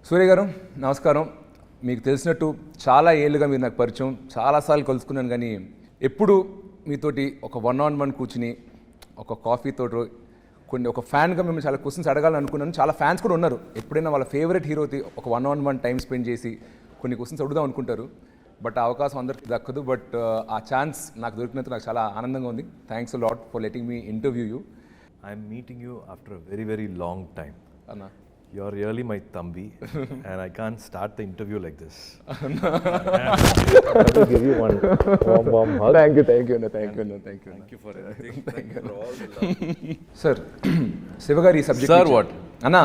సూర్య గారు నమస్కారం. మీకు తెలిసినట్టు చాలా ఏళ్ళుగా మీరు నాకు పరిచయం, చాలాసార్లు కలుసుకున్నాను. కానీ ఎప్పుడు మీతోటి ఒక 1-on-1 కూర్చుని ఒక కాఫీతో ఒక ఫ్యాన్గా మేము చాలా క్వశ్చన్స్ అడగాలని అనుకున్నాను. చాలా ఫ్యాన్స్ కూడా ఉన్నారు, ఎప్పుడైనా వాళ్ళ ఫేవరెట్ హీరోతో ఒక 1-on-1 టైం స్పెండ్ చేసి కొన్ని క్వశ్చన్స్ అడుగుదాం అనుకుంటారు. బట్ ఆ అవకాశం అందరికీ దక్కదు. బట్ ఆ ఛాన్స్ నాకు దొరికినందుకు నాకు చాలా ఆనందంగా ఉంది. Thanks a lot for letting me interview you. I'm meeting you after a very, very long time. Anna. You're really my Thambi, and I can't start the interview like this. I have to give you one warm hug. Thank you, Anna. Thank you. Thank you for everything. Thank you for all the love. Sir, Sivagari subject. Sir, what? Anna.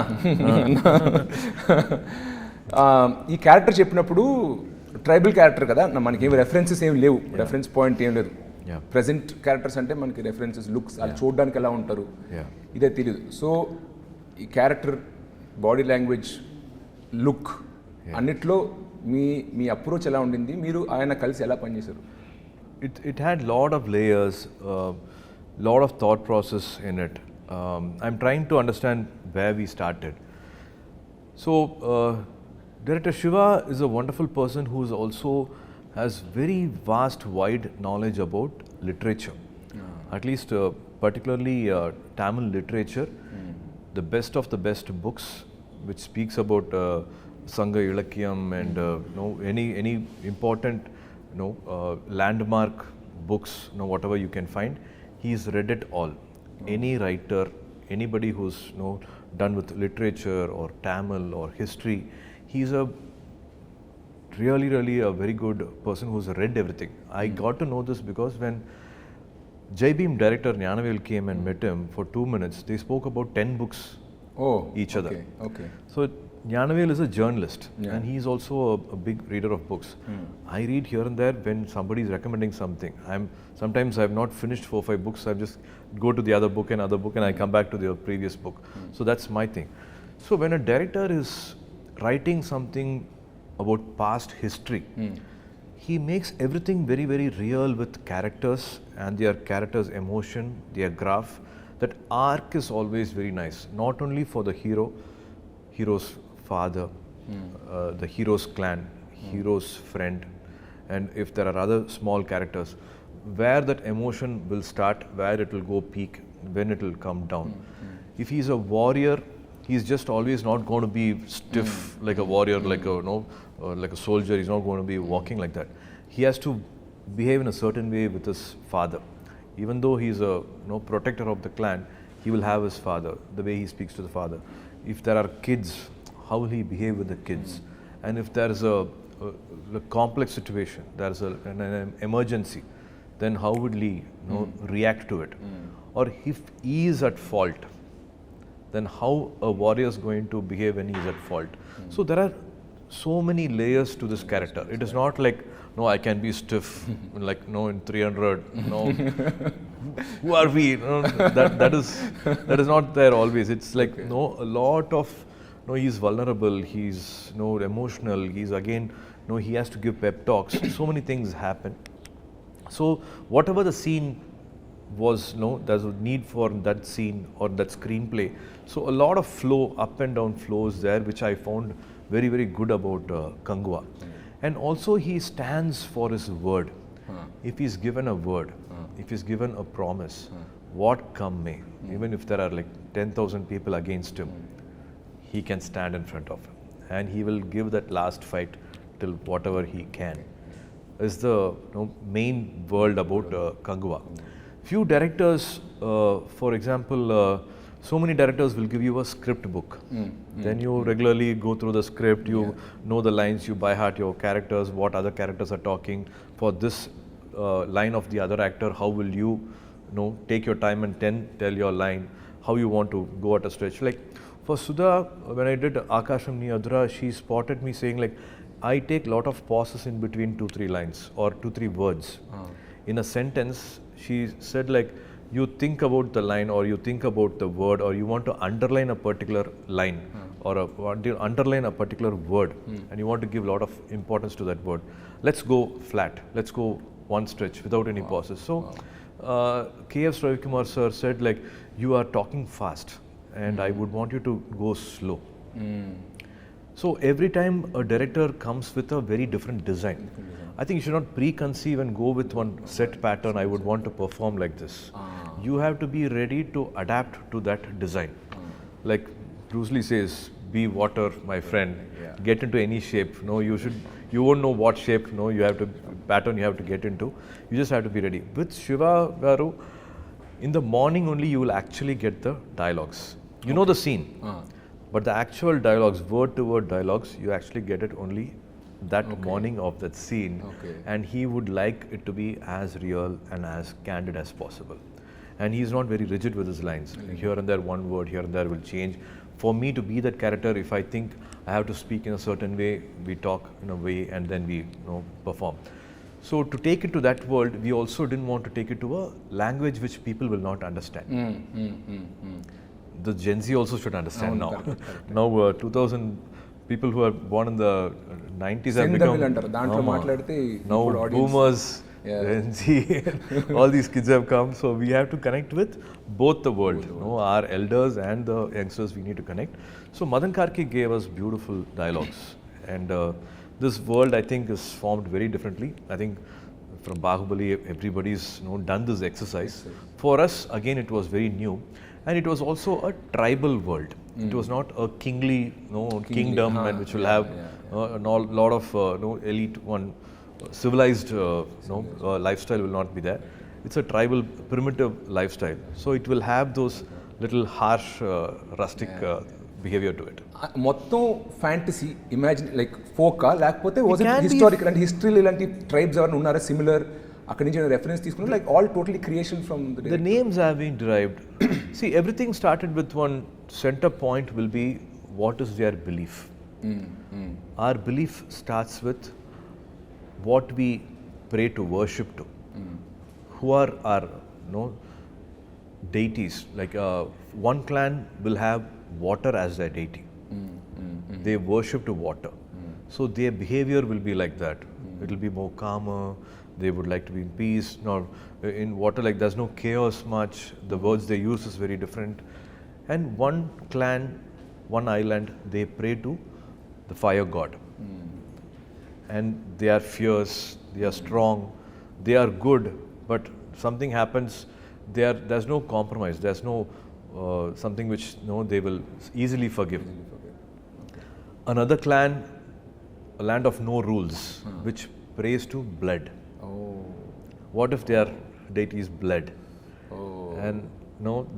ఈ character చెప్పినప్పుడు tribal character కదా, మనకి ఏమి references ఏమి లేవు, reference point ఏం లేదు. Present characters అంటే మనకి రెఫరెన్సెస్, లుక్స్, అది చూడడానికి ఎలా ఉంటారు ఇదే తెలియదు. సో ఈ క్యారెక్టర్ బాడీ లాంగ్వేజ్, లుక్ అన్నిట్లో మీ అప్రోచ్ ఎలా ఉండింది, మీరు ఆయన కలిసి ఎలా పనిచేశారు? It had lot of layers, lot of thought process in it. I'm trying to understand where we started. So Director Shiva is a wonderful person who is also has very vast, wide knowledge about literature. At least particularly Tamil literature, the best of the best books which speaks about Sangha Ilakyam and any important landmark books, whatever you can find, he's read it all. Any writer, anybody who's done with literature or Tamil or history, he's a really a very good person who's read everything. I got to know this because when Jai Bhim director Gnanavel came and met him for 2 minutes, they spoke about 10 books each other. Okay. So Gnanavel is a journalist, and he's also a big reader of books. I read here and there when somebody is recommending something. Sometimes I've not finished 4-5 books, I just go to the other book and I come back to the previous book. So that's my thing. So when a director is writing something about past history, he makes everything very, very real with characters and their characters' emotion, their graph. That arc is always very nice, not only for the hero's father, the hero's clan, hero's friend, and if there are other small characters, where that emotion will start, where it will go peak, when it will come down. If he's a warrior, he's just always not going to be stiff like a warrior, like a soldier. He's not going to be walking like that. He has to behave in a certain way with his father. Even though he's a protector of the clan, he will have his father, the way he speaks to the father. If there are kids, how will he behave with the kids? And if there is a complex situation, there is an emergency, then how would he react to it? Or if he is at fault, then how a warrior is going to behave when he is at fault. So there are so many layers to this character. It is not like, I can be stiff, like, in 300, who are we? That is not there always. It's like, a lot of, he's vulnerable, he's, emotional, he's again, he has to give pep talks. So many things happen. So whatever the scene was, there's a need for that scene or that screenplay. So a lot of flow, up and down flows there, which I found very, very good about Kanguva. And also he stands for his word. If he's given a word, if he's given a promise, what come may, even if there are like 10,000 people against him, he can stand in front of him. And he will give that last fight till whatever he can. Is the main world about Kanguva. Few directors, for example, so many directors will give you a script book. Then you regularly go through the script, you know the lines, you by heart your characters, what other characters are talking. For this line of the other actor, how will you, take your time and tell your line, how you want to go at a stretch. Like for Sudha, when I did Akasham Ni Adra, she spotted me saying like, I take lot of pauses in between 2-3 lines or 2-3 words. In a sentence, she said like, you think about the line or you think about the word or you want to underline a particular line or want to underline a particular word and you want to give a lot of importance to that word. Let's go flat. Let's go one stretch without any pauses. So K.F. Ravikumar sir said like, you are talking fast and I would want you to go slow. So every time a director comes with a very different design. I think you should not preconceive and go with one set pattern. I would want to perform like this. You have to be ready to adapt to that design. Like Bruce Lee says, be water, my friend. Get into any shape. No, you won't know what shape. No, you have to pattern you have to get into. You just have to be ready. With Shiva Garu, in the morning only you will actually get the dialogues. You know the scene. But the actual dialogues, word to word dialogues, you actually get it only that morning of that scene. And he would like it to be as real and as candid as possible. And he's not very rigid with his lines. Here and there, one word here and there will change. For me to be that character, if I think I have to speak in a certain way, we talk in a way and then we perform. So to take it to that world, we also didn't want to take it to a language which people will not understand. The Gen Z also should understand now. Correct. Now 2000 people who are born in the 90s have become now boomers, Gen Z, all these kids have come. So we have to connect with both the world. Our elders and the youngsters we need to connect. So Madan Karki gave us beautiful dialogues. And this world I think is formed very differently. I think from Bahubali everybody's done this exercise. For us again it was very new. And it was also a tribal world. It was not a kingly kingdom and which will have a lot of elite one civilized lifestyle will not be there. It's a tribal primitive lifestyle. So it will have those little harsh rustic behavior to it. మొత్తం fantasy imagine like ఫోకా లేకపోతే was it historical అంటే హిస్టరీలో ఇలాంటి tribes ఎవరైనా ఉన్నారా similar అక్కడి నుంచి reference తీసుకున్నారు like all totally creation from the names have been derived. See, everything started with one center point will be what is their belief. Our belief starts with what we pray to worship to. Who are our deities? Like one clan will have water as their deity. They worship to water. So their behavior will be like that. It will be more calmer. They would like to be in peace. Now, in water, like there's no chaos much. The words they use is very different. And one clan, one island, they pray to the fire god. And they are fierce. They are strong. They are good. But something happens. There's no compromise. There's no something which they will easily forgive. Another clan, a land of no rules, which prays to blood. What if their deity is blood? And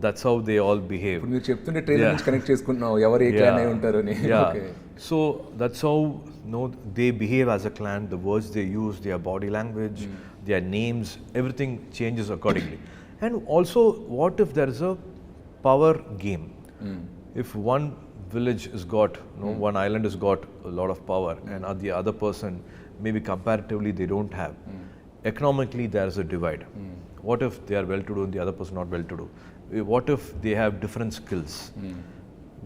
that's how they all behave. ఇప్పుడు మీరు చెప్తుంటే trailer నుంచి connect చేసుకుంటున్నావు ఎవరు ఏ clan అయి ఉంటారు అని. So that's how they behave as a clan. The words they use, their body language, their names, everything changes accordingly. And also, what if there is a power game? If one village has got, one island has got a lot of power, and the other person maybe comparatively they don't have. Economically, there is a divide. What if they are well-to-do and the other person not well-to-do? What if they have different skills?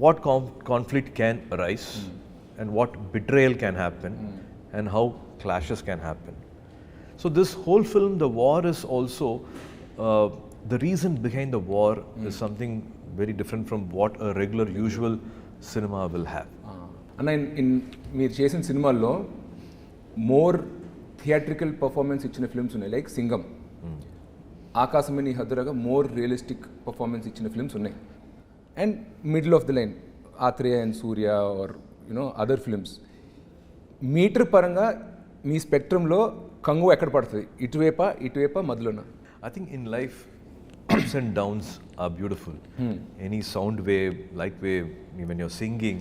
What conflict can arise, and what betrayal can happen, and how clashes can happen? So this whole film, the war is also the reason behind the war is something very different from what a regular, usual cinema will have. అన్న మీరు చేసిన సినిమాల్లో more theatrical performance ఇచ్చిన films ఉన్నాయి like Singam, ఆకాశమని హద్దురగా more realistic performance ఇచ్చిన films ఉన్నాయి. And middle of the line Athreya and Surya are other films. Meter పరంగా మీ స్పెక్ట్రంలో కంగువ ఎక్కడ పడుతుంది? ఇటువైపా మధ్యలోనా? I think in life, ups and downs are beautiful. Any sound wave, light wave, when you're singing,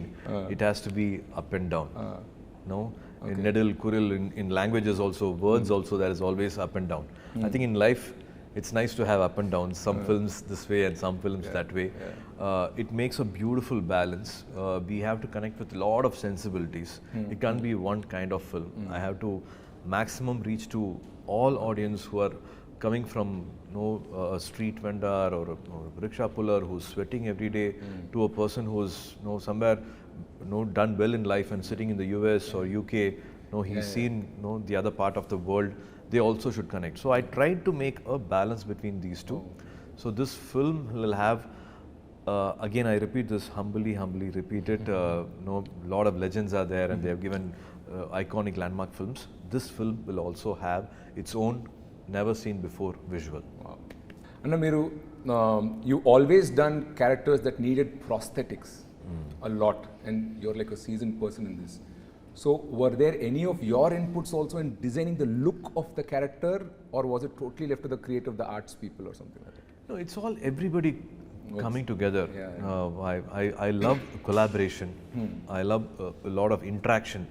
it has to be up and down. In Nedil, Kuril, in languages also, words also, there is always up and down. I think in life, it's nice to have up and down. Some films this way and some films that way. It makes a beautiful balance. We have to connect with a lot of sensibilities. It can't be one kind of film. I have to maximum reach to all audience who are coming from a street vendor or a rickshaw puller who's sweating every day to a person who's somewhere done well in life and sitting in the US or UK. He's seen the other part of the world. They also should connect. So I tried to make a balance between these two. So this film will have again, I repeat this humbly repeat it. Lot of legends are there, and they have given iconic landmark films. This film will also have its own never seen before visual. Wow. And Miru, you always done characters that needed prosthetics a lot, and you're like a seasoned person in this. So were there any of your inputs also in designing the look of the character, or was it totally left to the creative, the arts people or something like that? No, it's all everybody coming together. I love collaboration. I love a lot of interaction.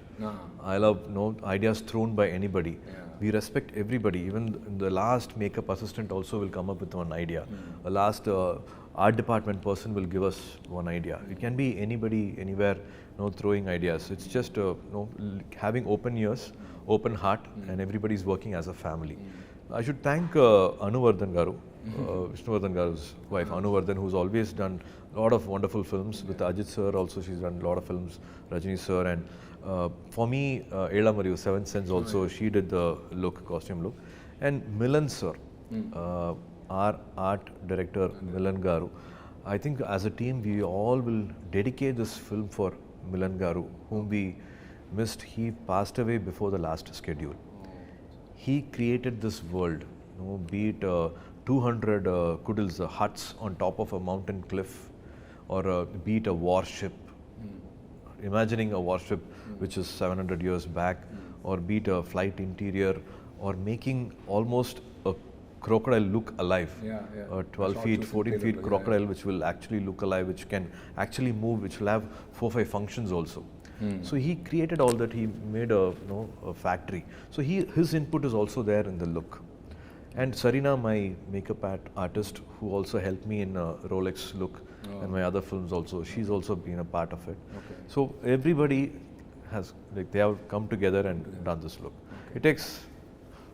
I love ideas thrown by anybody. We respect everybody. Even the last makeup assistant also will come up with one idea. A last art department person will give us one idea. It can be anybody, anywhere, throwing ideas. It's just having open ears, open heart, and everybody is working as a family. I should thank Anuvardhan Garu, Vishnuvardhan Garu's wife, Anuvardhan, who's always done a lot of wonderful films. With Ajit sir also, she's done a lot of films, Rajini sir, and for me, Ela Mariyu, Seventh Sense also, she did the costume look. And Milan sir, our art director, Milan Garu. I think as a team, we all will dedicate this film for Milan Garu, whom we missed. He passed away before the last schedule. He created this world, be it 200 kudils, huts on top of a mountain cliff, or be it a warship. Imagining a warship which is 700 years back, or be it a flight interior, or making almost a crocodile look alive. A 12 feet, 14 feet crocodile which will actually look alive, which can actually move, which will have 4-5 functions also. So he created all that. He made a factory. So his input is also there in the look. And Sarina, my makeup artist, who also helped me in Rolex look and my other films also, she's also been a part of it. So everybody has, they have come together and done this look. It takes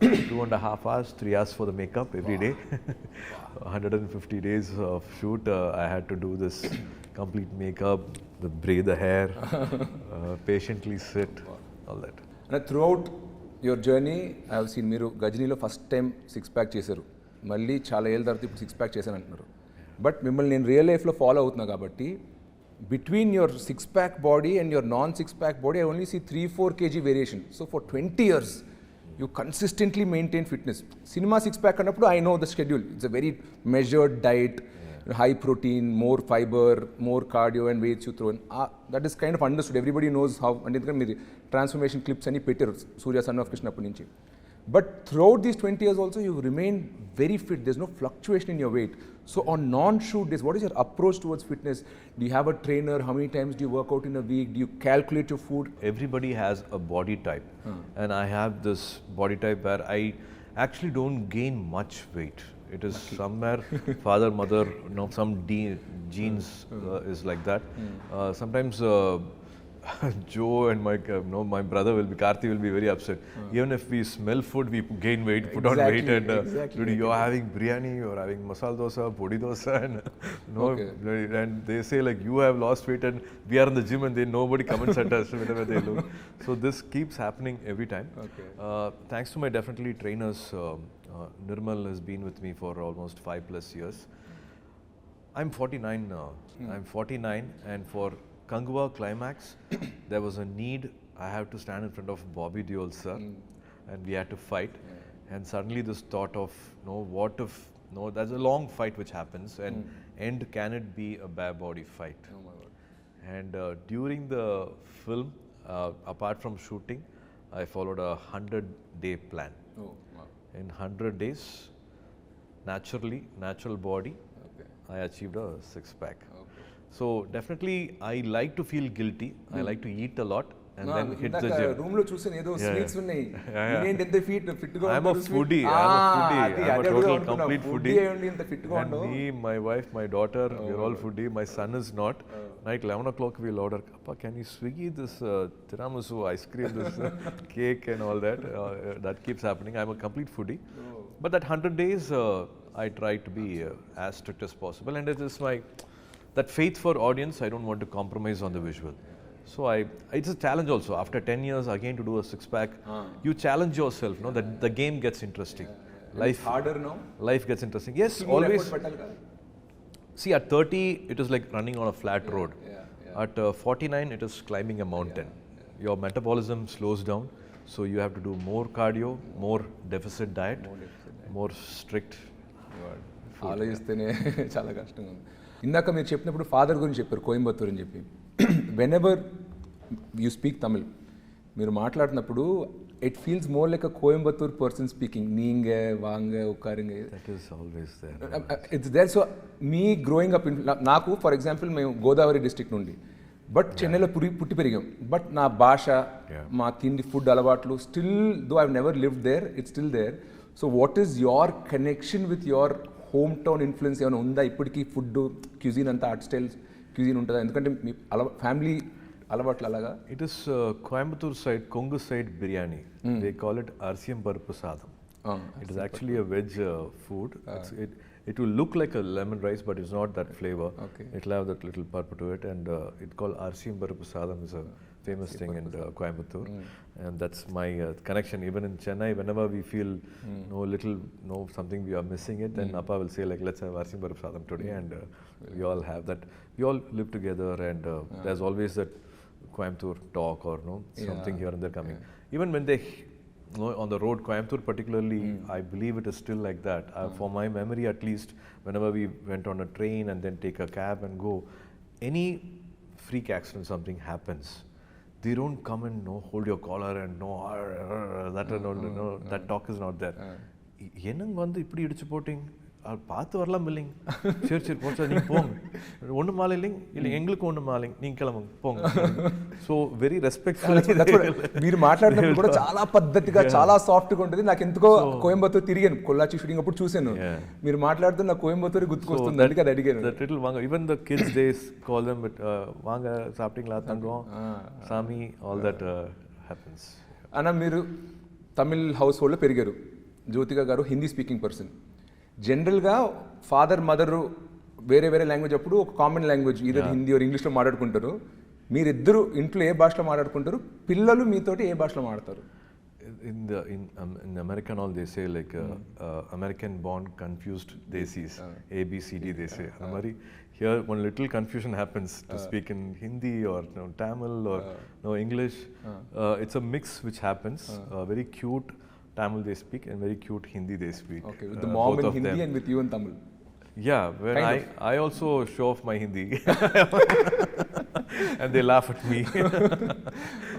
2.5 hours, 3 hours for the makeup every day. 150 days of shoot. I had to do this complete makeup, braid the hair, patiently sit, all that. And throughout your journey, I have seen మీరు గజనీలో first time 6-pack చేశారు, మళ్ళీ చాలా ఏళ్ళ తర్వాత ఇప్పుడు 6-pack చేశాను అంటున్నారు. But మిమ్మల్ని నేను రియల్ లైఫ్లో ఫాలో అవుతున్నా కాబట్టి between your 6-pack body and your non-6-pack body, I only see 3-4 kg variation. So for 20 years, you consistently maintain fitness. Cinema 6-pack annappudu, I know the schedule. It's a very measured diet, high protein, more fiber, more cardio and weights you throw in. That is kind of understood. Everybody knows how. And ఎందుకంటే మీరు transformation clips అని పెట్టారు సూర్య son of Krishna అప్పటి నుంచి. But throughout these 20 years also, you remain very fit. There's no fluctuation in your weight. So on non-shoot days, what is your approach towards fitness? Do you have a trainer? How many times do you work out in a week? Do you calculate your food? Everybody has a body type. And I have this body type where I actually don't gain much weight. It is somewhere father, mother, some genes is like that. Sometimes Joe and my brother will be, Karthi will be very upset. Even if we smell food, we gain weight, put on weight, and dude, you're having biryani, you're having masala dosa, podi dosa, and and they say like you have lost weight, and we are in the gym, and nobody comments at us whenever they look. So this keeps happening every time. Thanks to my definitely trainers, Nirmal has been with me for almost 5+ years. I'm 49 now. I'm 49, and for Kanguva climax, there was a need. I have to stand in front of Bobby Deol sir, and we had to fight. And suddenly this thought of, what if, there's a long fight which happens, and end, can it be a bare body fight? Oh my God. And during the film, apart from shooting, I followed a 100-day plan. Oh, wow. In 100 days, natural body, I achieved a 6-pack. So definitely, I like to feel guilty. I like to eat a lot and then hit the gym. Room lo chusen edo sweets unnai. Inent ente fit ga I'm a foodie. I'm a total complete foodie. And me, my wife, my daughter, we're all foodie. My son is not. Night 11 o'clock we'll order, Appa, can you Swiggy this tiramisu ice cream, this cake and all that. That keeps happening. I'm a complete foodie. But that 100 days, I try to be as strict as possible. And it is that faith for audience, I don't want to compromise on the visual. So it's a challenge also. After 10 years, again to do a 6-pack, you challenge yourself, that the game gets interesting. Life harder now? Life gets interesting. Yes, always. See, at 30, it is like running on a flat road. At 49, it is climbing a mountain. Your metabolism slows down, so you have to do more cardio, more deficit diet, more strict. ఆలోచిస్తేనే చాలా కష్టంగా ఉంది. ఇందాక మీరు చెప్పినప్పుడు father గురించి చెప్పారు, కోయంబత్తూర్ అని చెప్పి. Whenever you speak Tamil, మీరు మాట్లాడినప్పుడు it feels more like a Coimbatore person speaking. నీంగే వాంగే ఉక్కారింగే, That is always there. It's there. So మీ గ్రోయింగ్ అప్ నాకు ఫర్ ఎగ్జాంపుల్ మేము గోదావరి డిస్ట్రిక్ట్ నుండి, బట్ చెన్నైలో పుట్టి పెరిగాం. బట్ నా భాష, మా తిండి, ఫుడ్ అలవాట్లు still though I've never lived there, it's still there. So what is your connection with your home town influence ఏమైనా ఉందా ఇప్పటికీ? ఫుడ్ క్యూజిన్ అంతా ఆర్ట్ స్టైల్ క్యూజిన్ ఉంటుందా? ఎందుకంటే మీ ఫ్యామిలీ అలవాట్లు అలాగా. It is Coimbatore side, Kongu side biryani. They call it Arsiyam Paruppu Sadam. It is actually a veg food. It will look like a lemon rice, but it's not that flavor. It will have that little purple to it, and it's called Arsiyam Paruppu Sadam. Is a famous thing in Coimbatore, and that's my connection. Even in Chennai, whenever we feel something we are missing it, then Appa will say like, let's have Arsiyam Paruppu Sadam today, and we all have that. We all live together, and there's always that Coimbatore talk or something here and there coming. Even when they on the road, Coimbatore particularly, I believe it is still like that. For my memory at least, whenever we went on a train and then take a cab and go, any freak accident, something happens, they don't come and hold your collar and that talk is not there. என்னங்க வந்து இப்படி இடிச்சு போட்டிங்க, பார்த்து வரலாம் இல்லைங்க, சரி சரி போச்சா நீங்கள் போங்க, ஒன்றும் மாலை இல்லைங்க, இல்லை எங்களுக்கு ஒன்றும் மாலைங்க, நீங்கள் கிளம்புங்க పోంగ. So very respectful. మీరు మాట్లాడినప్పుడు కూడా చాలా పద్ధతిగా, చాలా సాఫ్ట్గా ఉంటుంది. నాకు ఎందుకో కోయంబత్తూర్ తిరిగాను, కొల్లాచి షూటింగ్ అప్పుడు చూశాను. మీరు మాట్లాడుతూ నాకు కోయంబత్తూర్ గుర్తుకొస్తుంది, అందుకే అది అడిగాను. దట్ లిటిల్ వాంగ, even the kids they call them వాంగ సాఫ్టింగ్లా తంగం సామి, ఆల్ దట్ హ్యాపెన్స్. అన్న, మీరు తమిళ్ హౌస్ హోల్డ్లో పెరిగారు. జ్యోతిక గారు హిందీ స్పీకింగ్ పర్సన్. జనరల్గా ఫాదర్ మదరు వేరే వేరే లాంగ్వేజ్ అప్పుడు ఒక కామన్ లాంగ్వేజ్ ఇదే హిందీ ఆర్ ఇంగ్లీష్లో మాట్లాడుకుంటారు. మీరిద్దరు ఇంట్లో ఏ భాషలో మాట్లాడుకుంటారు? పిల్లలు మీతోటి ఏ భాషలో మాట్లాడతారు? In America and all, they say like American born confused desis, ABCD they say. Here one little confusion happens to speak in Hindi or Tamil or English. It's a mix which happens. Very cute Tamil they speak and very cute Hindi they speak. Okay, with the mom in Hindi and with you in Tamil. Yeah, when I also show off my Hindi and they laugh at me.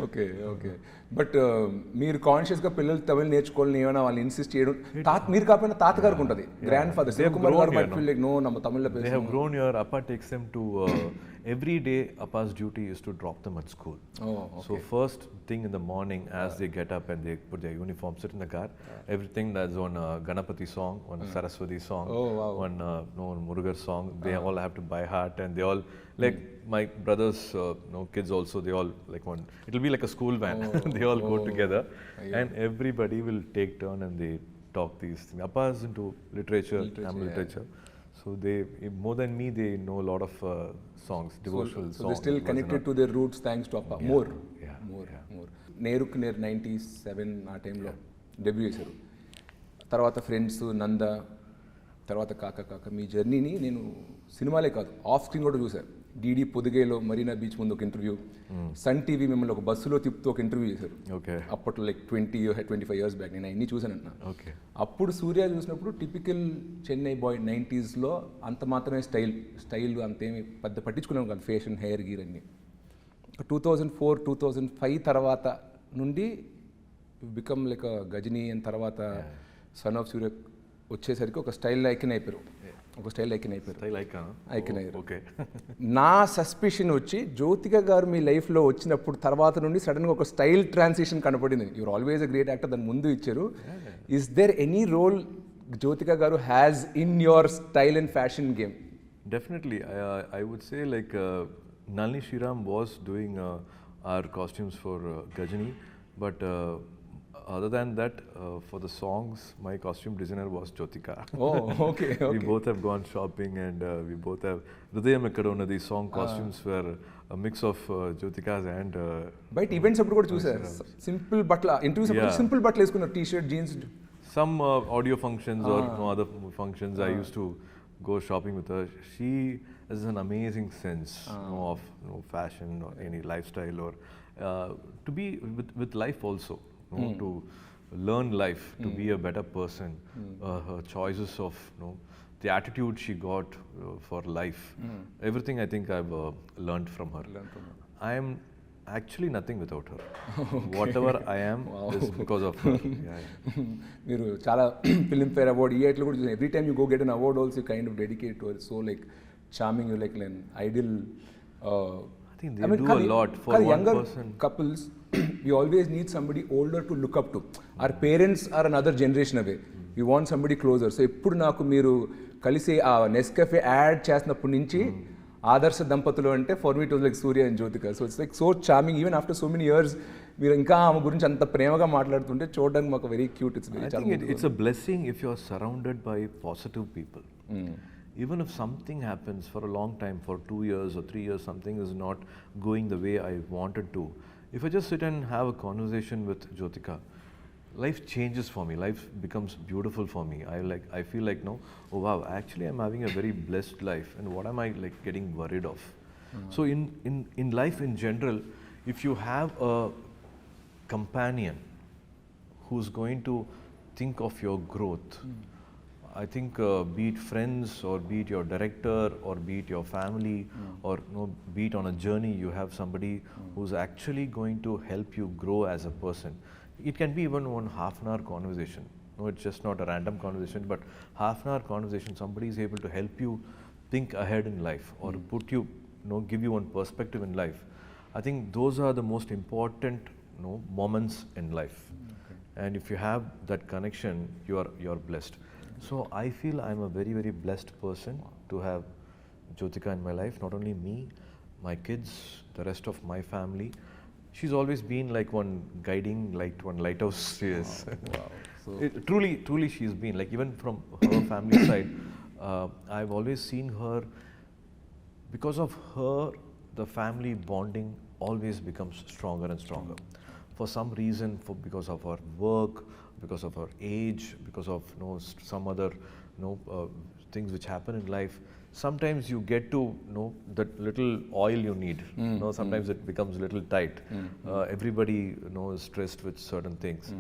Okay okay. But మీరు కాన్షియస్గా పిల్లలు తమిళ్ నేర్చుకోవాలని ఏమైనా వాళ్ళు insist చేయడం, మీరు కాకపోయినా తాతగారికి ఉంటుంది, గ్రాండ్ ఫాదర్ శివకుమార్ గారు might feel like, no, நம்ம தமிழ்ல பேசணும். They have grown here. Appa takes them to every day. Appa's duty is to drop them at school. So first thing in the morning, as they get up and they put their uniform, sit in the car, everything that's on Ganapati song, on Saraswati song, on Murugar song, they all have to by heart, and they all like my brothers kids also, they all like one, it'll be like a school van. They all go together and everybody will take turn and they talk these things. Appa is into literature, Tamil literature. So they, more than me, they know a lot of songs, devotional songs. So they're still connected to their roots thanks to Appa. More. నేరుకు నేరు 97 ఆ టైంలో debut చేశారు. తర్వాత friends, నంద, తర్వాత కాక కాక, మీ జర్నీని నేను సినిమాలే కాదు ఆఫ్ స్క్రీన్ కూడా చూశాను. డీడీ పొదిగేలో మరీనా బీచ్ ముందు ఒక ఇంటర్వ్యూ, సన్ టీవీ మిమ్మల్ని ఒక బస్సులో తిప్పుతూ ఒక ఇంటర్వ్యూ చేశారు. అప్పట్లో లైక్ 25 years బ్యాక్. నేను అన్నీ చూశాను అన్న. అప్పుడు సూర్య చూసినప్పుడు టిపికల్ చెన్నై బాయ్ 90sలో అంత మాత్రమే స్టైల్ అంతేమి పెద్ద పట్టించుకున్నాను కాదు, ఫ్యాషన్, హెయిర్ గీర్ అన్నీ. 2004, 2005 తర్వాత నుండి బికమ్ లైక్ గజనీ అండ్ తర్వాత సన్ ఆఫ్ సూర్య వచ్చేసరికి ఒక స్టైల్ ఐకన్ అయిపోయారు. నా సస్పిషన్ వచ్చి జ్యోతిక గారు మీ లైఫ్లో వచ్చినప్పుడు తర్వాత నుండి సడన్గా ఒక స్టైల్ ట్రాన్సిషన్ కనపడింది. You're always a great actor, దాని ముందు ఇచ్చారు. Is there any role Jyothika గారు has in your style and fashion game? Definitely. I would say like Nalini Sriram was doing our costumes for Gajani, but other than that, for the songs, my costume designer was Jyotika. Oh, okay. We both have gone shopping and we both have Hridayam Ekkadona. These song costumes were a mix of Jyotika's and బయట events అప్పుడు కూడా చూసారు, simple బట్టల interviews అప్పుడు simple బట్టలు వేసుకున్నారు, T shirt, jeans. Some audio functions or no other functions, I used to go shopping with her. She has an amazing sense of fashion or any lifestyle or to be with life also, to learn life, to be a better person. Her choices of the attitude she got for life, everything I think I've learned from her. I am actually nothing without her. Whatever I am is because of her. మీరు చాలా Filmfare award ఇయర్లో కూడా చూసాను. Every time you go get an award also kind of dedicate to so like charming you like an ideal. I think they do a lot for one younger person. Couples, we always need somebody older to look up to. Our parents are another generation away. We want somebody closer. So ఎప్పుడు నాకు మీరు కలిసి ఆ Nescafe add చేసినప్పటి నుంచి ఆదర్శ దంపతులు అంటే for me it was like Surya and Jyothika. So it's like so charming even after so many years మీరు ఇంకా ఆమె గురించి అంత ప్రేమగా మాట్లాడుతుంటే చూడడానికి మాకు very cute. It's I think it's a blessing if you are surrounded by positive people. Even if something happens for a long time, for 2 years or 3 years, something is not going the way I wanted to. If I just sit and have a conversation with Jyotika, life changes for me. Life becomes beautiful for me. I feel like no, oh wow, actually I'm having a very blessed life, and what am I like getting worried of? So in life in general, if you have a companion who's going to think of your growth, I think be it friends or be it your director or be it your family or be it on a journey, you have somebody who's actually going to help you grow as a person. It can be even one half an hour conversation. No, it's just not a random conversation, but half an hour conversation, somebody is able to help you think ahead in life or put you, give you one perspective in life. I think those are the most important moments in life. And if you have that connection, you're blessed. So I feel I'm a very, very blessed person to have Jyotika in my life. Not only me, my kids, the rest of my family. She's always been like one guiding light, one lighthouse. Yes. Wow. So Truly she's been like, even from her family side, I've always seen her. Because of her, the family bonding always becomes stronger and stronger. For some reason, because of her work, because of her age, because of some other things which happen in life, sometimes you get to that little oil you need. Sometimes it becomes a little tight. Everybody is stressed with certain things,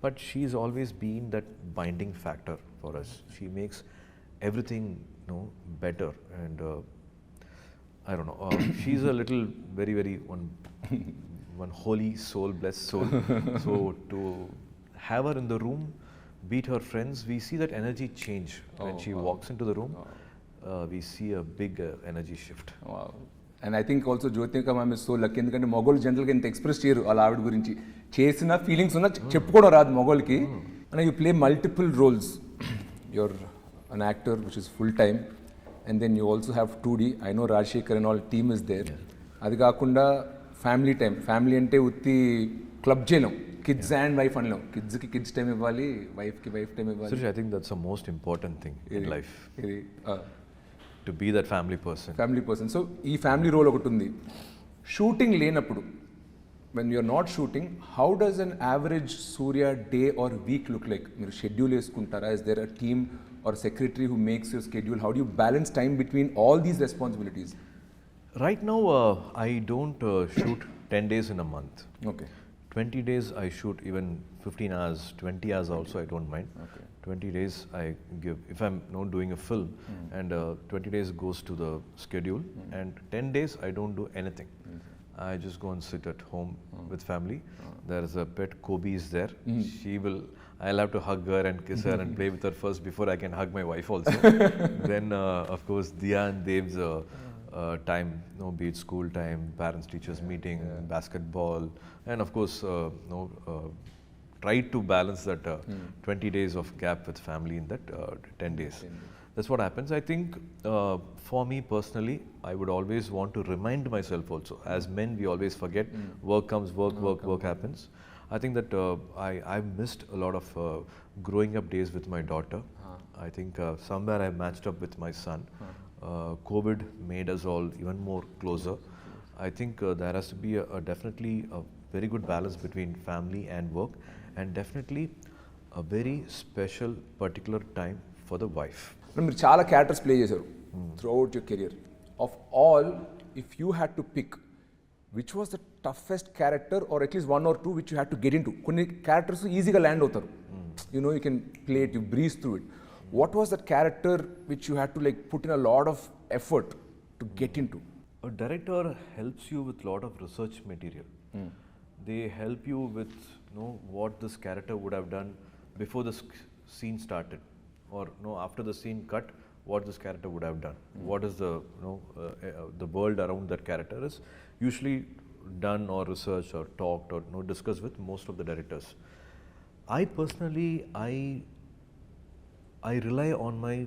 but she's always been that binding factor for us. She makes everything better, and I don't know. She's a little very, very one holy soul, blessed soul. So to have her in the room, beat her friends, we see that energy change when she walks into the room. We see a big energy shift. Wow. And I think also Jyotika ma'am is so lucky ఎందుకంటే మొగోళ్ళు జనరల్గా ఇంత express చేయరు వాళ్ళ ఆవిడ గురించి. చేసిన feelings ఉన్నా చెప్పుకోవడం రాదు మొగోళ్ళకి. And you play multiple roles. Your an actor which is full time, and then you also have 2D. I know Rajasekhar and all team is there. అది కాకుండా ఫ్యామిలీ టైం. ఫ్యామిలీ అంటే ఉత్తి క్లబ్ చేయలేం, కిడ్స్ అండ్ వైఫ్ అనలేం. కిడ్స్కి kids time ఇవ్వాలి, వైఫ్కి wife time ఇవ్వాలి. Sirish, I think that's the most important thing in life. To be that family person. So ఈ ఫ్యామిలీ రోల్ ఒకటి ఉంది. షూటింగ్ లేనప్పుడు, when you're not shooting, how does an average Suriya day or week look like? మీరు schedule వేసుకుంటారా? Is there a team or secretary who makes your schedule? How do you balance time between all these responsibilities? Right now, I don't shoot 10 days in a month. Okay. 20 days I shoot, even 15 hours, 20 hours also I don't mind. Okay. 20 days I give, if I'm doing a film, and 20 days goes to the schedule, and 10 days I don't do anything. I just go and sit at home with family. There is a pet, Kobe is there. I'll have to hug her and kiss her and play with her first before I can hug my wife also. Then of course Diya and Dev's time, be it school time, parents teachers meeting, basketball, and of course try to balance that 20 days of gap with family in that 10 days. That's what happens. I think for me personally, I would always want to remind myself also. As men, we always forget. Work comes, work happens. I think that I've missed a lot of growing up days with my daughter. I think somewhere I matched up with my son. COVID made us all even more closer. I think there has to be definitely a very good balance between family and work, and definitely a very special particular time for the wife. మీరు చాలా characters play చేశారు throughout your career. Of all, if you had to pick which was the toughest character or at least 1 or 2 which you had to get into? కొన్ని characters ఈజీగా land అవుతారు, you can play it, you breeze through it. What was that character which you had to put in a lot of effort to get into? A director helps you with lot of research material. They help you with what this character would have done before the scene started, or after the scene cut, what this character would have done. What is the world around that character is usually done or researched or talked or discussed with most of the directors. I personally, I rely on my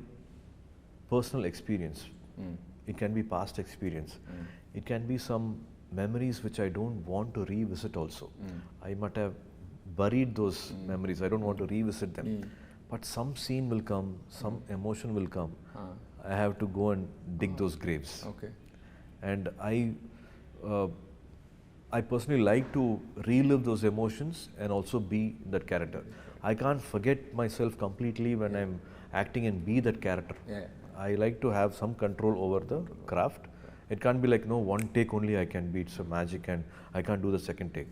personal experience. It can be past experience. It can be some memories which I don't want to revisit also. I might have buried those memories. I don't want to revisit them. But some scene will come, some emotion will come. I have to go and dig those graves. Okay. And I personally like to relive those emotions and also be that character. I can't forget myself completely when I'm acting and be that character. Yeah. I like to have some control over the craft. It can't be like one take only I can be. It's a magic and I can't do the second take.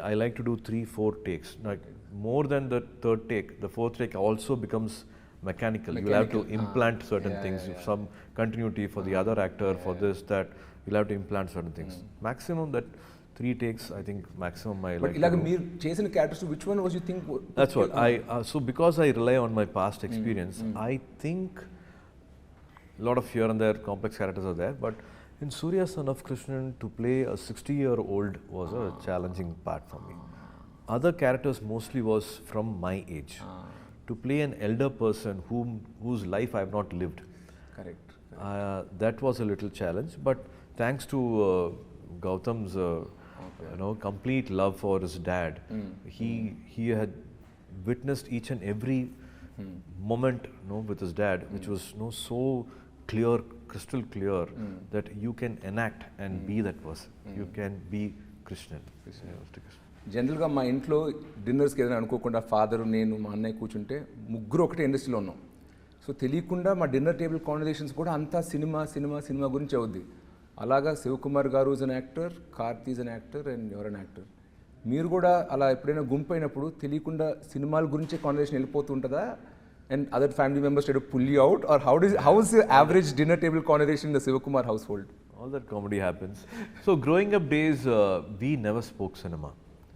I like to do 3-4 takes. Like more than the third take, the fourth take also becomes mechanical. You will have to implant certain things, some continuity for the other actor, for this, that. You'll have to implant certain things. Maximum that 3 takes, I think maximum I like. But మీరు చేసిన characters which one was you think? That's what so because I rely on my past experience, I think a lot of here and there complex characters are there, but in Suriya Son of Krishnan, to play a 60-year-old was a challenging part for me. Other characters mostly was from my age. To play an elder person whose life I have not lived. Correct. That was a little challenge, but thanks to Gautam's complete love for his dad, he had witnessed each and every moment with his dad, which was so clear, crystal clear, that you can enact and be that person. You can be Krishnan. జనరల్గా మా ఇంట్లో డిన్నర్స్కి ఏదైనా అనుకోకుండా father, నేను, మా అన్నయ్య కూర్చుంటే ముగ్గురు ఒకటే ఇండస్ట్రీలో ఉన్నాం. సో తెలియకుండా మా డిన్నర్ టేబుల్ కాన్వర్జేషన్స్ కూడా అంతా సినిమా సినిమా సినిమా గురించి అవుద్ది. అలాగా శివకుమార్ గారు is an actor, Karthi is an actor and your an actor. మీరు కూడా అలా ఎప్పుడైనా గుంపు అయినప్పుడు తెలియకుండా సినిమాల గురించే కాన్వర్జేషన్ వెళ్ళిపోతూ ఉంటుందా? And other family members try to pull you out, or how is the average dinner table conversation in the Sivakumar household? All that comedy happens. So growing up days, we never spoke cinema.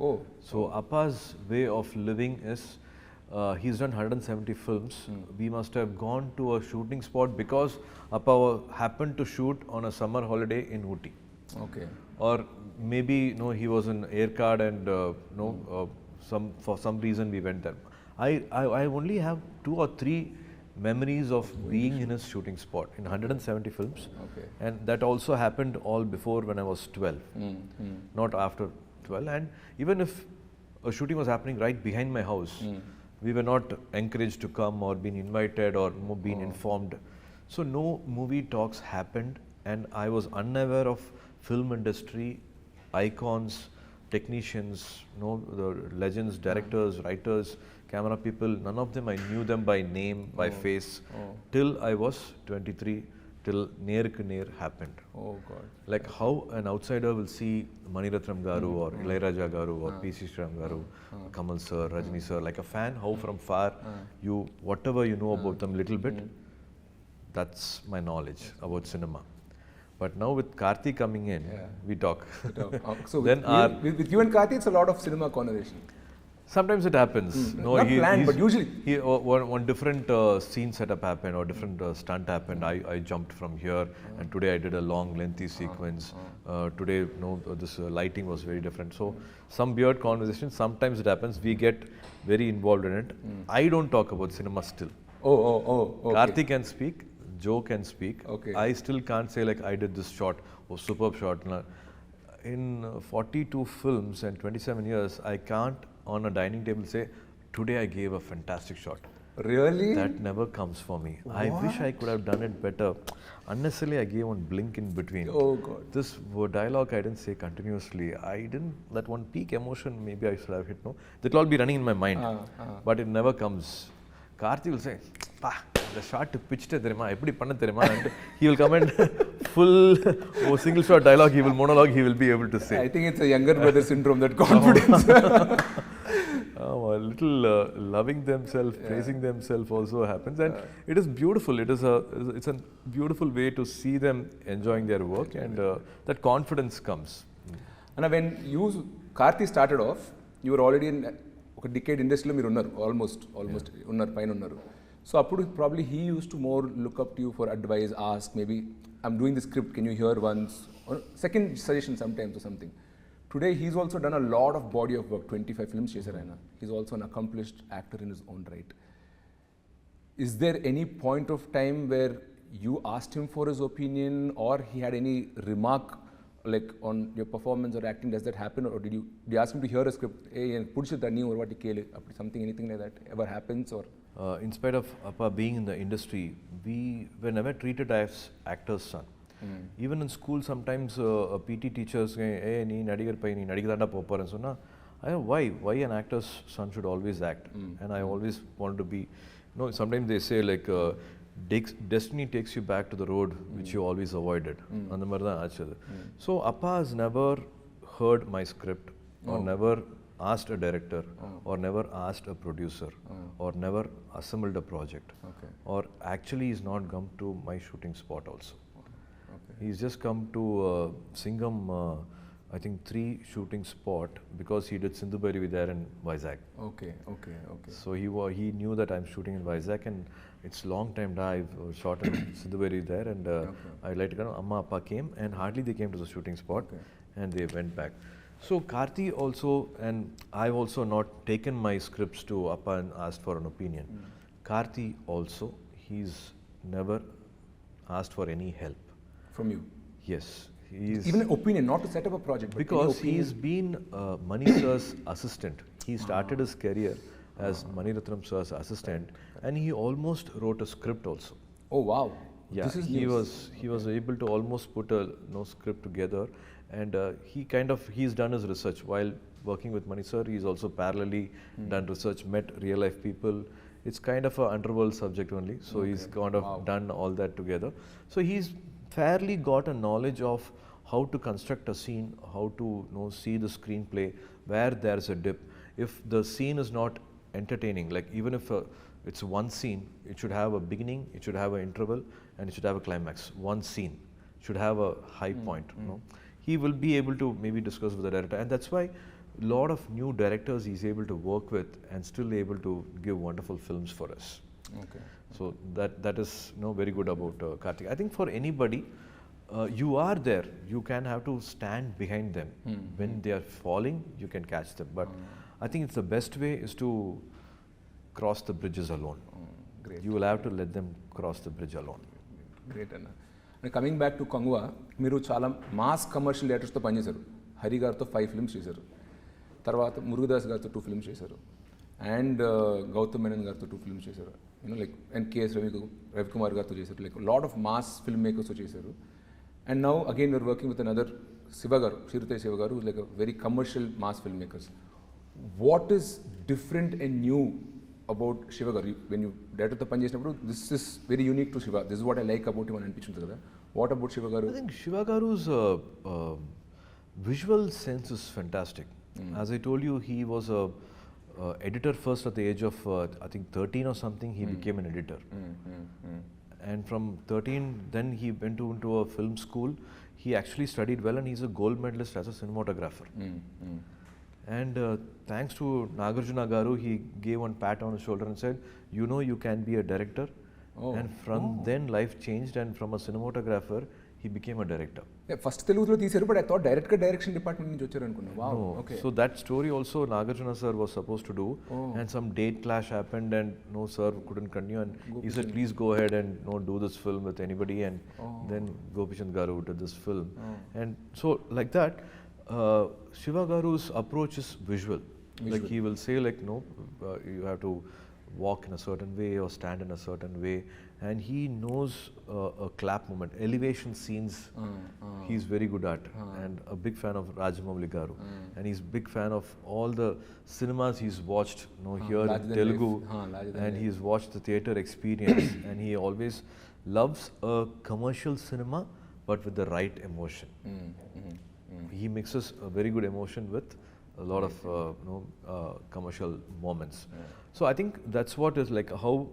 Oh. So Appa's way of living is, he's done 170 films. We must have gone to a shooting spot because Appa happened to shoot on a summer holiday in Ooty. Okay. Or maybe he was in air card and for some reason we went there. I only have 2 or 3 memories of being in his shooting spot in 170 films. Okay. And that also happened all before when I was 12, not after 12. And even if a shooting was happening right behind my house, we were not encouraged to come or been invited or been informed. So no movie talks happened, and I was unaware of film industry, icons, technicians, the legends, directors, writers, camera people. None of them I knew them by name, by face, till I was 23, till Neer happened. Oh God. Like how an outsider will see Maniratnam Garu or Ilayaraja Garu or P.C. Sriram Garu, Kamal sir, Rajni sir, like a fan, how from far you, whatever you know about them little bit, that's my knowledge about cinema. But now with Karthi coming in, we talk. So with you and Karthi, it's a lot of cinema conversation. Sometimes it happens. Not planned, but usually. One different scene setup happened or different stunt happened. I jumped from here, and today I did a long, lengthy sequence. Today, this lighting was very different. So some weird conversation. Sometimes it happens. We get very involved in it. I don't talk about cinema still. Oh. Okay. Karthi can speak. Joe can speak. Okay. I still can't say like I did this shot or superb shot. In 42 films and 27 years, I can't on a dining table say, today I gave a fantastic shot. Really? That never comes for me. What? I wish I could have done it better. Unnecessarily, I gave one blink in between. Oh God. This dialogue I didn't say continuously. I didn't, that one peak emotion maybe I should have hit, no? That will all be running in my mind. But it never comes. Karthi will say, "Pa, the shot pitched therima, eppadi panna therima," and he will come and full single shot dialogue, he will monologue, he will be able to say. I think it's a younger brother syndrome, that confidence. A little loving themselves, praising themselves also happens, and it is beautiful. It's a beautiful way to see them enjoying their work, and that confidence comes. And when you, Karthi started off, you were already in ఒక decade ఇండస్ట్రీలో మీరు ఉన్నారు, almost ఉన్నారు, పైన ఉన్నారు. So అప్పుడు probably he used to more look up to you for advice, ask maybe I'm doing the script, can you hear once, second suggestion some times or something. Today he's also done a lot of body of work, 25 films చేశారు ఆయన. He's also an accomplished actor in his own right. Is there any point of time where you asked him for his opinion, or he had any remark like on your performance or acting? Does that happen, or did you ask him to hear a script, hey pudichu danni or what kele, something, anything like that ever happens? Or in spite of Appa being in the industry, we were never treated as actors' son. Even in school, sometimes PT teachers say, hey nee nadigar pai nee nadigidanda popparan sonna, why an actor's son should always act. And I always wanted to be, sometimes they say like destiny takes you back to the road which you always avoided. And so Appa has never heard my script, or never asked a director, or never asked a producer, or never assembled a project, or actually he's not come to my shooting spot also. He's just come to Singham, I think 3 shooting spot, because he did Sindhu Bhairavi there in Vizag. Okay. So he knew that I'm shooting in Vizag, and it's long time I've shot in Sindhu Bhairavi there, and I like to go. Amma Appa came, and hardly they came to the shooting spot, and they went back. So Karthi also, and I've also not taken my scripts to Appa and asked for an opinion. Karthi also, he's never asked for any help from you? Yes. He's even an opinion, not to set up a project, because he's been Mani sir's assistant. He started his career as Mani Ratnam sir's assistant, and he almost wrote a script also. Oh wow! Yeah, this is he was able to almost put a script together, and he's done his research while working with Mani sir. He's also parallelly done research, met real life people. It's kind of a underworld subject only, so he's kind of done all that together. So he's fairly got a knowledge of how to construct a scene, how to see the screenplay, where there's a dip. If the scene is not entertaining, like even if it's one scene, it should have a beginning, it should have an interval, and it should have a climax. One scene should have a high point. He will be able to maybe discuss with the director, and that's why a lot of new directors he's able to work with and still able to give wonderful films for us. Okay. So that is very good about Karthi. I think for anybody, you are there, you can have to stand behind them. When they are falling, you can catch them. But I think it's the best way is to cross the bridges alone. Great. You will have to let them cross the bridge alone. Great Anna. And coming back to Kanguva, మీరు చాలా mass commercial డైరెక్టర్స్తో పనిచేశారు. హరి గారితో 5 films చేశారు, తర్వాత మురుగదాస్ గారితో 2 films చేశారు, and Gautam Menon గారితో 2 films చేశారు, లైక్ అండ్ కేఎస్ రవికుమార్ గారితో చేశారు, like lot of mass film మేకర్స్తో చేశారు. And now again you're working with another Siva గారు, చిరుతై శివ గారు, like a very commercial mass film makers. What is different and new about Siva గారు? వెన్ యూ డైరెక్టర్తో పనిచేసినప్పుడు this is very unique to Siva, this is what I like about him అని అనిపించింది కదా. What about Siva గారు? I think Shiva Garu's visual sense is fantastic. As I told you, he was a editor first at the age of I think 13 or something. He became an editor, and from 13 then he went into a film school. He actually studied well, and he's a gold medalist as a cinematographer. And thanks to Nagarjuna Garu, he gave one pat on his shoulder and said, you can be a director. And from then life changed, and from a cinematographer he became a director. First తెలుగులో తీశారు, but I thought డైరెక్ట్గా direction department నుంచి వచ్చారు అనుకున్నా. Wow, okay. So that story also Nagarjuna sir was supposed to do, and some date clash happened, and no sir couldn't continue, and he said please go ahead and do this film with anybody, and then Gopishant Garu did this film. And so like that, Shiva Garu's approach is visual. Like he will say like you have to walk in a certain way or stand in a certain way, and he knows a clap moment, elevation scenes. He's very good at, and a big fan of Rajamouli Garu, and he's big fan of all the cinemas he's watched, here in Telugu, and he's watched the theatre experience, and he always loves a commercial cinema, but with the right emotion. He mixes a very good emotion with a lot of commercial moments. So I think that's what is like how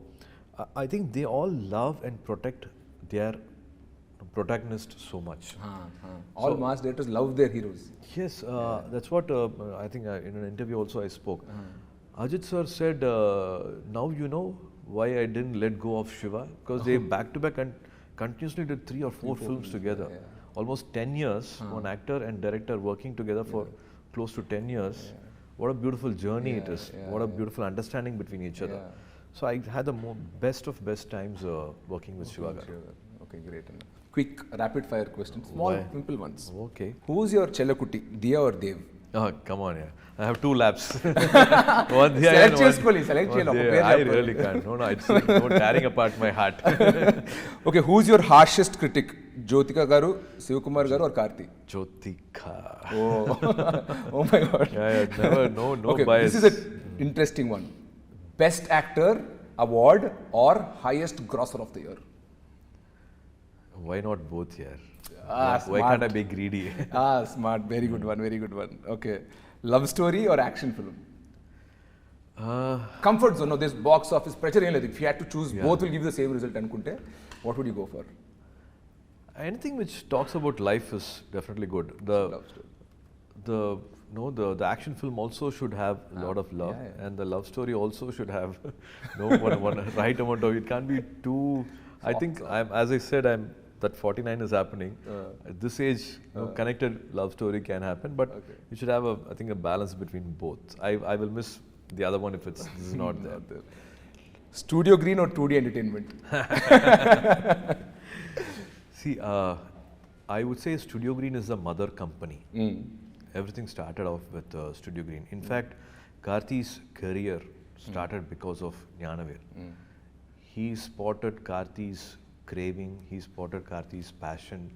I think they all love and protect their protagonist so much. All mass directors love their heroes. Yes, that's what I think in an interview also I spoke. Ajit sir said, now you know why I didn't let go of Shiva, because they back to back and continuously did 3 or 4 films together. Almost 10 years, one actor and director working together for close to 10 years. What a beautiful journey it is. What a beautiful understanding between each other. So I had the best of best times working with Shiva. Okay, great. Quick rapid fire questions, small simple ones. Okay. Who's your Chellakutti, Diya or Dev? Oh, come on, I have 2 laps. One Diya and select I really can't. No, it's like tearing apart my heart. Okay, who's your harshest critic? Jyotika Garu, Sivakumar Garu or Karthi? Jyotika. Oh my God. Never, no okay, bias. This is an interesting one. Best Actor Award or highest grosser of the year? Why not both here? Why can't I be greedy? Smart. Very good one. Very good one. Okay. Love story or action film? Comfort zone. No, this box office pressure. If you had to choose, both will give you the same result. What would you go for? Anything which talks about life is definitely good. The action film also should have a lot of love, and the love story also should have one right amount of. It can't be too. I think as I said, that 49 is happening. At this age, connected love story can happen, but you should have I think a balance between both. I will miss the other one if this is not there. Studio Green or 2D Entertainment? See, I would say Studio Green is the mother company. Everything started off with Studio Green. In fact, Karthi's career started because of Jnanaver. He spotted Karthi's craving, he spotted Karthi's passion.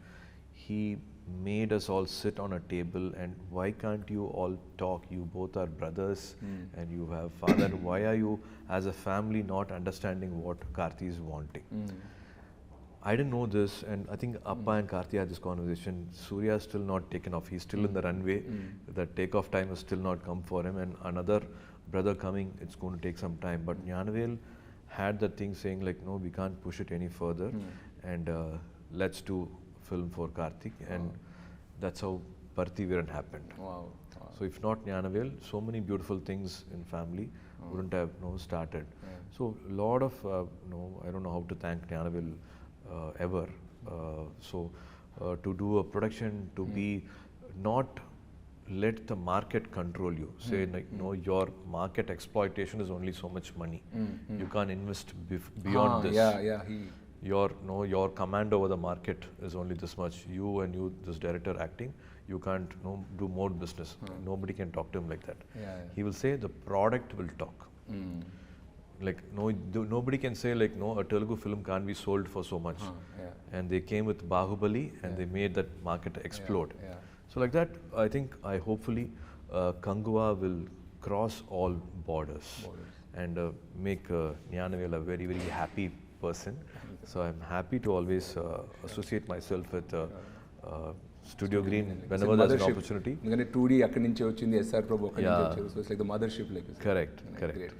He made us all sit on a table and why can't you all talk? You both are brothers and you have father. Why are you as a family not understanding what Karthi is wanting? I didn't know this, and I think Appa and Karthi had this conversation. Suriya is still not taken off. He's still in the runway. The takeoff time has still not come for him, and another brother coming, it's going to take some time. But Jnanavel had that thing saying like, no, we can't push it any further, and let's do film for Karthik, and that's how Parthiviran happened. Wow. So if not Jnanavel, so many beautiful things in family wouldn't have started. So a lot of I don't know how to thank Jnanavel ever. To do a production, to be not let the market control you. Say like your market exploitation is only so much money. You can't invest beyond this. Your command over the market is only this much. You, this director acting, you can't do more business. Nobody can talk to him like that. He will say the product will talk. Like nobody can say like a Telugu film can't be sold for so much. And they came with Bahubali and they made that market explode. So like that, I hopefully Kanguva will cross all borders and make Jnanavel a very, very happy person. So I'm happy to always associate myself with Studio Green whenever there's an opportunity. 2D akkadi nunchi vachindi, SR Prabhu akkadi nunchi vachindi. So it's like the mothership, like you said. Correct. Great.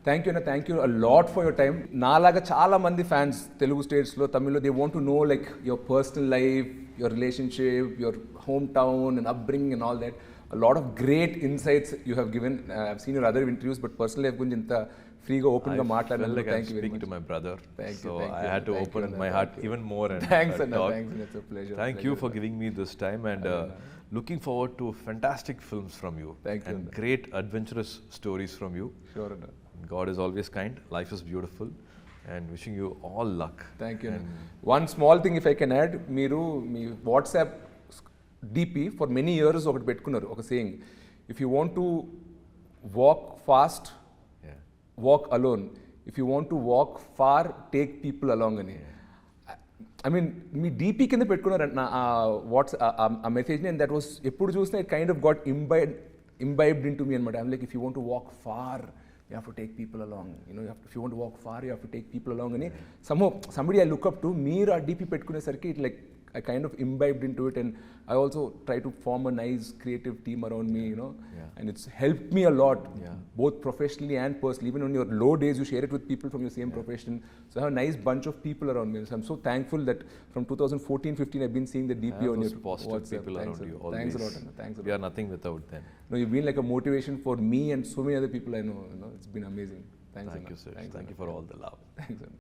Thank you, Anna. Thank you a lot for your time. Naalaga chaala mandi fans Telugu states lo Tamil lo, they want to know like your personal life, your relationship, your hometown and upbringing and all that. A lot of great insights you have given. I've seen your other interviews, but personally I've gunji inta free ga open ga maatladanu. Like thank you very much. To my brother. Thank you. I had to open my heart even more and thanks, Anna. talk. Thanks, Anna. It's a pleasure. Thank you for giving me this time and looking forward to fantastic films from you. Thank you, and Anna. Great adventurous stories from you. Sure, Anna. God is always kind, life is beautiful, and wishing you all luck. Thank you. One small thing if I can add, మీరు మీ WhatsApp DP for many years ఒకటి పెట్టుకున్నారు, ఒక saying, if you want to walk fast, walk alone. If you want to walk far, take people along అని. I mean, me DP కింద పెట్టుకున్నారంట watts ఆ మెసేజ్ని, and that was ఎప్పుడు చూసినా it kind of got imbibed into me అనమాట. I'm like, if you want to walk far, you have to take people along. You know, if you want to walk far, you have to take people along అని. Somehow, somebody I look up to, మీరు ఆ DP పెట్టుకునేసరికి it like I kind of imbibed into it, and I also try to form a nice creative team around me, you know, and it's helped me a lot, both professionally and personally. Even on your low days, you share it with people from your same profession. So I have a nice bunch of people around me. So I'm so thankful that from 2014-15, I've been seeing the DP on your positive WhatsApp. people Thanks, around you. Thanks a Always. lot, Anna. Thanks a lot. We are nothing without them. No, you've been like a motivation for me and so many other people I know. You know, it's been amazing. Thanks, Thank Anna. you, sir. Thanks, Thank you for all the love. Thanks, Anna.